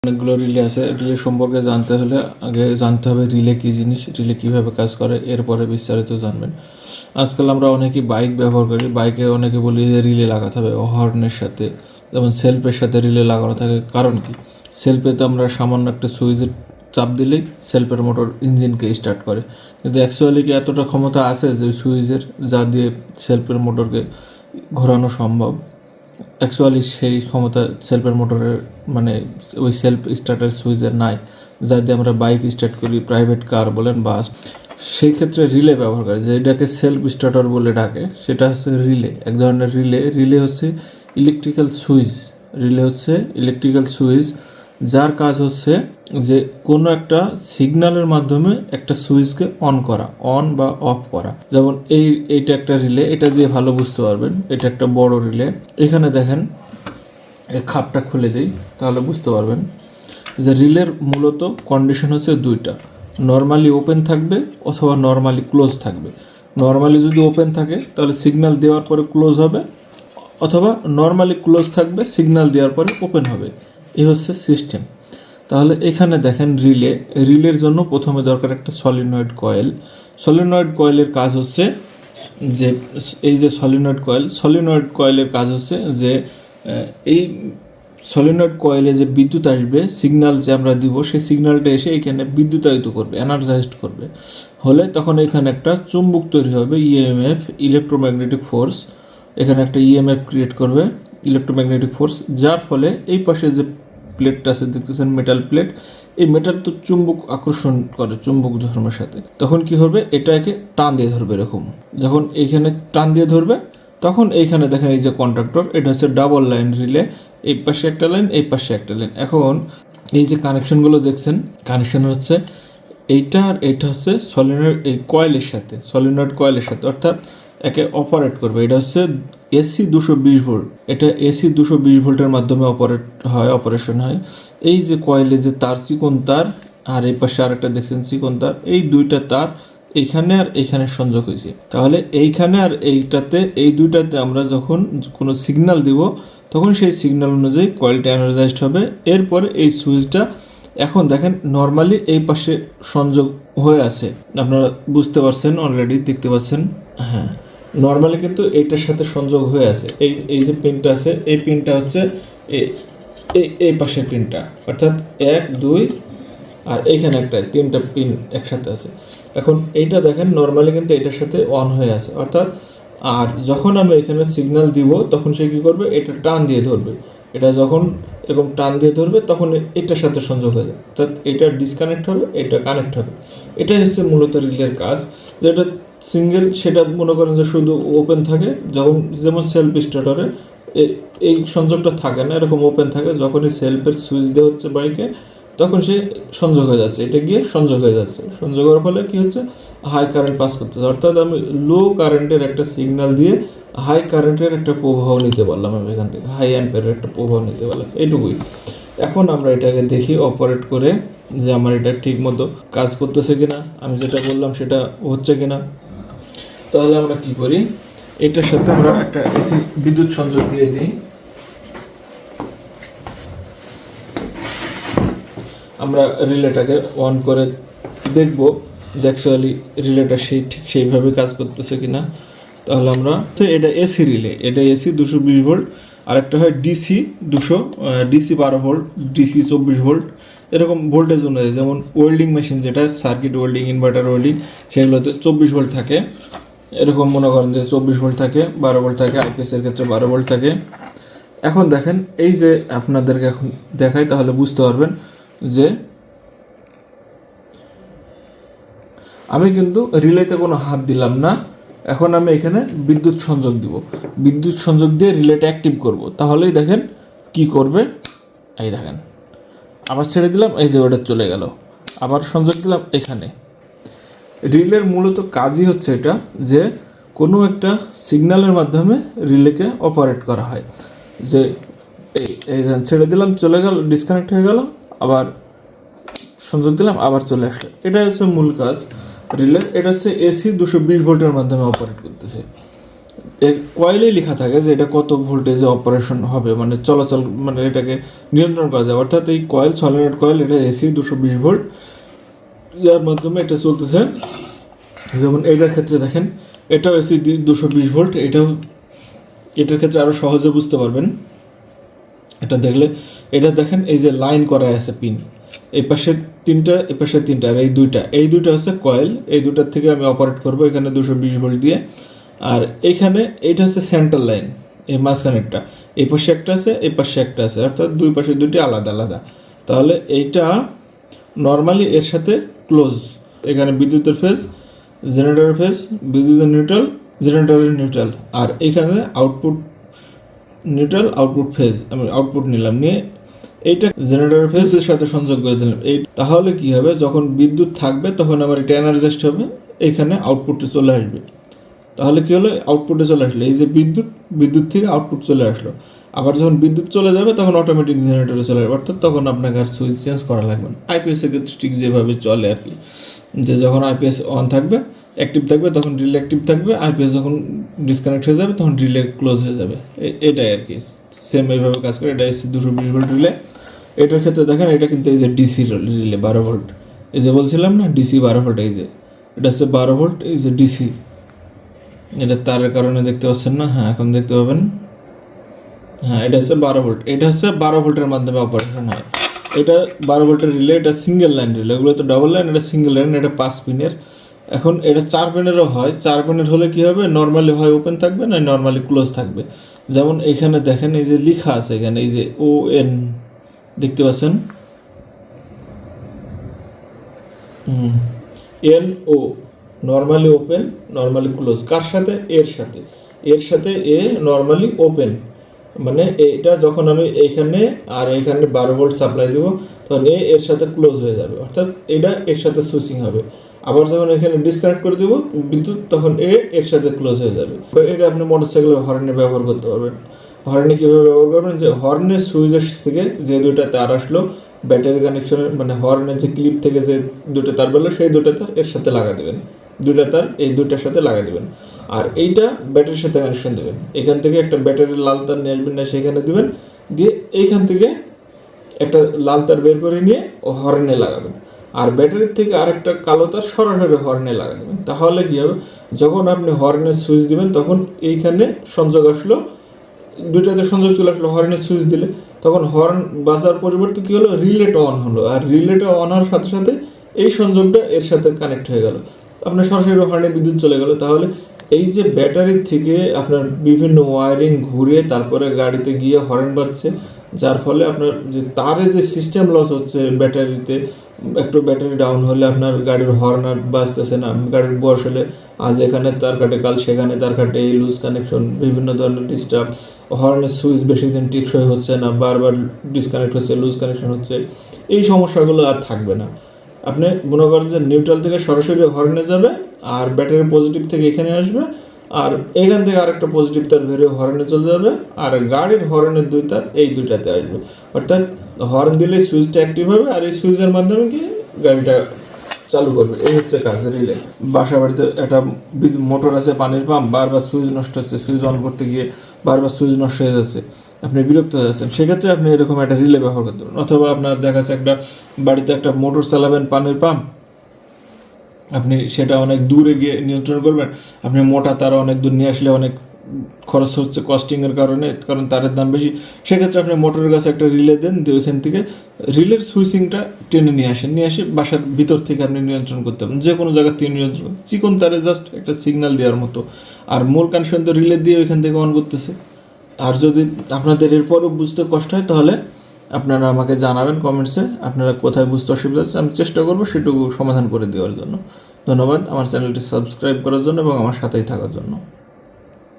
অনেকগুলো রিলে আছে। রিলে সম্পর্কে জানতে হলে আগে জানতে হবে রিলে কী জিনিস, রিলে কীভাবে কাজ করে, এরপরে বিস্তারিত জানবেন। আজকাল আমরা অনেকেই বাইক ব্যবহার করি, বাইকে অনেকে বলি যে রিলে লাগাতে হবে হর্নের সাথে, যেমন সেলফের সাথে রিলে লাগানো থাকে। কারণ কি, সেলফে তো আমরা সামান্য একটা সুইচের চাপ দিলেই সেলফের মোটর ইঞ্জিনকে স্টার্ট করে, কিন্তু অ্যাকচুয়ালি কি এতটা ক্ষমতা আছে যে সুইচের, যা দিয়ে সেলফের মোটরকে ঘোরানো সম্ভব? অ্যাকচুয়ালি সেই ক্ষমতা সেলফের মোটরের মানে ওই সেলফ স্টার্টার সুইচের নাই, যা দিয়ে আমরা বাইক স্টার্ট করি, প্রাইভেট কার বলেন, বাস। সেই ক্ষেত্রে রিলে ব্যবহার করে, যেটাকে সেলফ স্টার্টার বলে ডাকে, সেটা হচ্ছে রিলে, এক ধরনের রিলে। রিলে হচ্ছে ইলেকট্রিক্যাল সুইচ। রিলে হচ্ছে ইলেকট্রিক্যাল সুইচ, যার কাজ হচ্ছে যে কোনো একটা সিগন্যালের মাধ্যমে একটা সুইচকে অন করা, অন বা অফ করা। যেমন এইটা একটা রিলে, এটা দিয়ে ভালো বুঝতে পারবেন। এটা একটা বড় রিলে। এখানে দেখেন, এর খাপটা খুলে দিই তাহলে বুঝতে পারবেন যে রিলের মূলত কন্ডিশন হচ্ছে দুইটা, নর্মালি ওপেন থাকবে অথবা নর্মালি ক্লোজ থাকবে। নর্মালি যদি ওপেন থাকে তাহলে সিগন্যাল দেওয়ার পরে ক্লোজ হবে, অথবা নর্মালি ক্লোজ থাকবে, সিগন্যাল দেওয়ার পরে ওপেন হবে। এই হচ্ছে সিস্টেম। তাহলে এখানে দেখেন রিলে, রিলের জন্য প্রথমে দরকার একটা সলিনয়েড কয়েল। সলিনয়েড কয়েলের কাজ হচ্ছে যে এই যে সলিনয়েড কয়েলের কাজ হচ্ছে যে এই সলিনয়েড কয়েলে যে বিদ্যুৎ আসবে, সিগন্যাল যে আমরা দিব, সেই সিগন্যালটা এসে এখানে বিদ্যুতায়িত করবে, এনার্জাইজড করবে। হলে তখন এখানে একটা চুম্বক তৈরি হবে, ইএমএফ, ইলেকট্রোম্যাগনেটিক ফোর্স। এখানে একটা ইএমএফ ক্রিয়েট করবে, ইলেকট্রোম্যাগনেটিক ফোর্স, যার ফলে এই পাশে যে প্লেটটা আছে দেখতেছেন, মেটাল প্লেট, এই মেটাল তো চুম্বক আকর্ষণ করে চুম্বক ধর্মের সাথে। তখন কি হবে, এটাকে টান দিয়ে ধরবে। এরকম যখন এইখানে টান দিয়ে ধরবে, তখন এইখানে দেখেন এই যে কন্ডাক্টর, এটা হচ্ছে ডাবল লাইন রিলে, এই পাশে একটা লাইন, এই পাশে একটা লাইন। এখন এই যে কানেকশনগুলো দেখছেন, কানেকশন হচ্ছে এইটা আর এইটা হচ্ছে সলিনয়েড এই কয়েলের সাথে, সলিনয়েড কয়েলের সাথে, অর্থাৎ একে অপারেট করবে। এটা হচ্ছে এসি 220 ভোল্ট, এটা এসি 220 ভোল্টের মাধ্যমে অপারেশন হয়। এই যে কয়েলে যে তার, চিকন তার, আর এই পাশে আরেকটা দেখছেন চিকন তার, এই দুইটা তার এইখানে আর এইখানে সংযোগ হয়েছে। তাহলে এইখানে আর এইটাতে, এই দুইটাতে আমরা যখন কোনো সিগন্যাল দিব, তখন সেই সিগন্যাল অনুযায়ী কয়েলটা এনার্জাইজড হবে। এরপরে এই সুইচটা, এখন দেখেন নর্মালি এই পাশে সংযোগ হয়ে আছে, আপনারা বুঝতে পারছেন, অলরেডি দেখতে পাচ্ছেন। হ্যাঁ, নর্মালি কিন্তু এইটার সাথে সংযোগ হয়ে আছে। এই যে পিনটা আছে, এই পিনটা হচ্ছে এই পাশের পিনটা, অর্থাৎ 1 2 আর এইখানে একটা, 3টা পিন একসাথে আছে। এখন এইটা দেখেন নর্মালি কিন্তু এটার সাথে অন হয়ে আছে, অর্থাৎ আর যখন আমি এখানে সিগন্যাল দিব, তখন সে কী করবে, এটা টান দিয়ে ধরবে। এটা যখন এরকম টান দিয়ে ধরবে, তখন এটার সাথে সংযোগ হয়ে যাবে, অর্থাৎ এটা ডিসকানেক্ট হবে, এটা কানেক্ট হবে। এটাই হচ্ছে মূলত রিলের কাজ। যেটা সিঙ্গেল, সেটা মনে করেন যে শুধু ওপেন থাকে, যখন যেমন সেলফ স্টার্টারে এই সংযোগটা থাকে না, এরকম ওপেন থাকে। যখনই সেলফের সুইচ দেওয়া হচ্ছে বাইকে, তখন সে সংযোগ হয়ে যাচ্ছে, এটা গিয়ে সংযোগ হয়ে যাচ্ছে। সংযোগ হওয়ার ফলে কী হচ্ছে, হাই কারেন্ট পাস করতেছে, অর্থাৎ আমি লো কারেন্টের একটা সিগন্যাল দিয়ে হাই কারেন্টের একটা প্রবাহ নিতে পারলাম, আমি এখান থেকে হাই অ্যাম্পের একটা প্রবাহ নিতে পারলাম, এইটুকুই। এখন আমরা এটাকে দেখি অপারেট করে যে আমার এটা ঠিক মতো কাজ করতেছে কিনা, আমি যেটা বললাম সেটা হচ্ছে কিনা। তাহলে আমরা কি করি, এটার সাথে আমরা একটা এসি বিদ্যুৎ সংযোগ দিয়ে দিই। আমরা রিলেটাকে অন করে দেখব যে অ্যাকচুয়ালি রিলেটা ঠিক সেইভাবে কাজ করতেছে কিনা। তাহলে আমরা, এটা এসি রিলে, এটা এসি 220 ভোল্ট, আরেকটা হয় ডিসি 12 ভোল্ট, ডিসি 24 ভোল্ট, এরকম ভোল্টেজ অনুযায়ী। যেমন ওয়েল্ডিং মেশিন, যেটা সার্কিট ওয়েল্ডিং, ইনভার্টার ওয়েল্ডিং, সেগুলোতে 24 ভোল্ট থাকে। এরকম মনে করেন যে 24 ভোল্ট থাকে, 12 ভোল্ট থাকে, আইপিএসের ক্ষেত্রে 12 ভোল্ট থাকে। এখন দেখেন, এই যে আপনাদেরকে এখন দেখাই, তাহলে বুঝতে পারবেন যে আমি কিন্তু রিলেতে কোনো হাত দিলাম না। এখন আমি এখানে বিদ্যুৎ সংযোগ দিব, বিদ্যুৎ সংযোগ দিয়ে রিলেটা অ্যাক্টিভ করব। তাহলেই দেখেন কি করবে, এই দেখেন, আবার ছেড়ে দিলাম, এই যে ওটা চলে গেল, আবার সংযোগ দিলাম এখানে। রিলের মূলত কাজই হচ্ছে এটা, যে কোনো একটা সিগন্যালের মাধ্যমে রিলেকে অপারেট করা হয়। যে এই ছেড়ে দিলাম, চলে গেল, ডিসকানেক্ট হয়ে গেল, আবার সংযোগ দিলাম, আবার চলে আসলো। এটাই হচ্ছে মূল কাজ রিলের। এটা হচ্ছে এসি 220 ভোল্টের মাধ্যমে অপারেট করতেছে। এর কয়েলেই লেখা থাকে যে এটা কত ভোল্টেজে অপারেশন হবে, মানে চলাচল, মানে এটাকে নিয়ন্ত্রণ করা যায়। অর্থাৎ এই কয়েল, সলিনয়েড কয়েল, এটা এসি 220 ভোল্ট, যার মাধ্যমে এটা চলতেছে। যেমন এটার ক্ষেত্রে দেখেন, এটাও এসি 220 ভোল্ট, এটার ক্ষেত্রে আরও সহজে বুঝতে পারবেন এটা দেখলে। এটা দেখেন, এই যে লাইন করা আছে পিন, এই পাশে 3টা, এই পাশে 3টা, আর এই দুইটা হচ্ছে কয়েল। এই দুটার থেকে আমি অপারেট করব এখানে 220 ভোল্ট দিয়ে। আর এইখানে এইটা হচ্ছে সেন্ট্রাল লাইন, এই মাঝখানেরটা, এই পাশে একটা আছে, এই পাশে একটা আছে, অর্থাৎ দুই পাশে দুইটি আলাদা আলাদা। তাহলে এইটা নর্মালি এর সাথে ক্লোজ। এখানে বিদ্যুতের ফেজ, জেনারেটরের ফেজ, বিদ্যুতের নিউট্রাল, জেনারেটরের নিউট্রাল, আর এইখানে আউটপুট নিউট্রাল, আউটপুট ফেজ। আমি আউটপুট নিলাম, নিয়ে এইটা জেনারেটরের ফেজের সাথে সংযোগ করে দিলাম। এই তাহলে কি হবে, যখন বিদ্যুৎ থাকবে তখন আমার এটা এনার্জাইজড হবে, এইখানে আউটপুটে চলে আসবে। তাহলে কি হলো, আউটপুটে চলে আসলো, এই যে বিদ্যুৎ থেকে আউটপুট চলে আসলো। আবার যখন বিদ্যুৎ চলে যাবে তখন অটোমেটিক জেনারেটরে চলে যাবে, অর্থাৎ তখন আপনাকে আর সুইচ চেঞ্জ করা লাগবে না। আইপিএস এর ক্ষেত্রে ঠিক যেভাবে চলে আর কি, যে যখন আইপিএস অন থাকবে, অ্যাক্টিভ থাকবে, তখন রিলে অ্যাক্টিভ থাকবে, আইপিএস যখন ডিসকানেক্ট হয়ে যাবে তখন রিলে ক্লোজ হয়ে যাবে। এটাই আর কি, সেম এইভাবে কাজ করে। এটা এসি 220 ভোল্ট রিলে। এটার ক্ষেত্রে দেখেন, এটা কিন্তু এই যে ডিসি রিলে 12 ভোল্ট, এই যে বলছিলাম না ডিসি 12 ভোল্ট, এই যে এটা হচ্ছে 12 ভোল্ট, এই যে ডিসি। এটা তারের কারণে দেখতে পাচ্ছেন না, হ্যাঁ এখন দেখতে পাবেন। হ্যাঁ, এটা হচ্ছে 12 ভোল্ট, এটা হচ্ছে 12 ভোল্টের মাধ্যমে অপারেশন হয়। এটা 12 ভোল্টের রিলে, এটা সিঙ্গেল লাইন রিলে, এগুলো তো ডাবল লাইন, এটা সিঙ্গেল লাইন, এটা 5 পিনের। এখন এটা 4 পিনেরও হয়। 4 পিনের হলে কি হবে, নর্মালি হয় ওপেন থাকবে, না নর্মালি ক্লোজ থাকবে। যেমন এখানে দেখেন, এই যে লেখা আছে এখানে, এই যে ON দেখতে পাচ্ছেন, NO, normally open, normally close. কার সাথে, এর সাথে এ নর্মালি ওপেন, মানে এটা যখন আমি এইখানে আর এইখানে 12 ভোল্ট সাপ্লাই দেবো তখন এর সাথে ক্লোজ হয়ে যাবে, অর্থাৎ এটা এর সাথে সুইচিং হবে। আবার যখন এখানে ডিসকানেক্ট করে দেবো বিদ্যুৎ, তখন এর সাথে ক্লোজ হয়ে যাবে। এটা আপনি মোটরসাইকেলের হর্নে ব্যবহার করতে পারবেন। হর্নে কীভাবে ব্যবহার করবেন, যে হর্নের সুইচের থেকে যে দুইটা তার আসলো ব্যাটারি কানেকশনের, মানে হর্নের যে ক্লিপ থেকে যে দুটো তার বেরোলো, সেই দুটো তার এর সাথে লাগা দেবেন, দুইটা তার এই দুইটার সাথে লাগা দেবেন। আর এইটা ব্যাটারির সাথে কানেকশন দেবেন। এখান থেকে একটা ব্যাটারির লাল তার নিয়ে আসবেন, না সেখানে দেবেন, দিয়ে এইখান থেকে একটা লাল তার বের করে নিয়ে হর্নে লাগাবেন। আর ব্যাটারির থেকে আরেকটা কালো তার সরাসরি হর্নে লাগা দেবেন। তাহলে কী হবে, যখন আপনি হর্নের সুইচ দিবেন তখন এইখানে সংযোগ আসলো, দুইটাতে সংযোগ চলে আসলো হর্নের সুইচ দিলে, তখন হর্ন বাজার পরিবর্তে কী হলো, রিলেটা অন হলো। আর রিলেটা অন হওয়ার সাথে সাথে এই সংযোগটা এর সাথে কানেক্ট হয়ে গেল, আপনার সরাসরি হর্নে বিদ্যুৎ চলে গেল। তাহলে এই যে ব্যাটারির থেকে আপনার বিভিন্ন ওয়ারিং ঘুরে তারপরে গাড়িতে গিয়ে হর্ন বাজছে, যার ফলে আপনার যে তারে যে সিস্টেম লস হচ্ছে ব্যাটারিতে, একটু ব্যাটারি ডাউন হলে আপনার গাড়ির হর্ন আর বাজতেছে না, গাড়ির বয়স হলে আজ এখানে তার কাটে, কাল সেখানে তার কাটে, এই লুজ কানেকশন, বিভিন্ন ধরনের ডিস্টার্ব, হর্নের সুইচ বেশি দিন টিকসই হচ্ছে না, বারবার ডিসকানেক্ট হচ্ছে, লুজ কানেকশন হচ্ছে, এই সমস্যাগুলো আর থাকবে না। আপনি মনে করেন যে নিউট্রাল থেকে সরাসরি হর্নে যাবে, আর ব্যাটারি পজিটিভ থেকে এখানে আসবে, আর এখান থেকে আরেকটা পজিটিভ তার বেরিয়ে হর্নে চলে যাবে, আর গাড়ির হর্নের দুই তার এই দুইটাতে আসবে। অর্থাৎ হর্ন দিলে সুইচটা অ্যাক্টিভ হবে, আর এই সুইচের মাধ্যমে কি গাড়িটা চালু করবে। এই হচ্ছে কাজ রিলে। বাসা বাড়িতে একটা মোটর আছে, পানির পাম্প, বারবার সুইচ নষ্ট হচ্ছে, সুইচ অন করতে গিয়ে বারবার সুইচ নষ্ট হয়ে যাচ্ছে, আপনি বিরক্ত হয়ে যাচ্ছেন, সেক্ষেত্রে আপনি এরকম একটা রিলে ব্যবহার করতে পারেন। অথবা আপনার দেখা যাচ্ছে একটা বাড়িতে একটা মোটর চালাবেন, পানির পাম্প, আপনি সেটা অনেক দূরে গিয়ে নিয়ন্ত্রণ করবেন, আপনি মোটা তার অনেক দূর নিয়ে আসলে অনেক খরচ হচ্ছে কস্টিংয়ের কারণে, কারণ তারের দাম বেশি, সেক্ষেত্রে আপনি মোটরের কাছে একটা রিলে দেন, দিয়ে ওইখান থেকে রিলের সুইচিংটা টেনে নিয়ে এসে বাসার ভিতর থেকে আপনি নিয়ন্ত্রণ করতে পারেন, যে কোনো জায়গার থেকে নিয়ন্ত্রণ, চিকন তারে জাস্ট একটা সিগন্যাল দেওয়ার মতো। আর মূল কানেকশন তো রিলে দিয়ে ওইখান থেকে অন করতেছে। আর যদি আপনাদের এরপরও বুঝতে কষ্ট হয় তাহলে আপনারা আমাকে জানাবেন কমেন্টসে, আপনারা কোথায় বুঝতে অসুবিধা হচ্ছে, আমি চেষ্টা করবো সেটুকু সমাধান করে দেওয়ার জন্য। ধন্যবাদ আমার চ্যানেলটি সাবস্ক্রাইব করার জন্য এবং আমার সাথেই থাকার জন্য।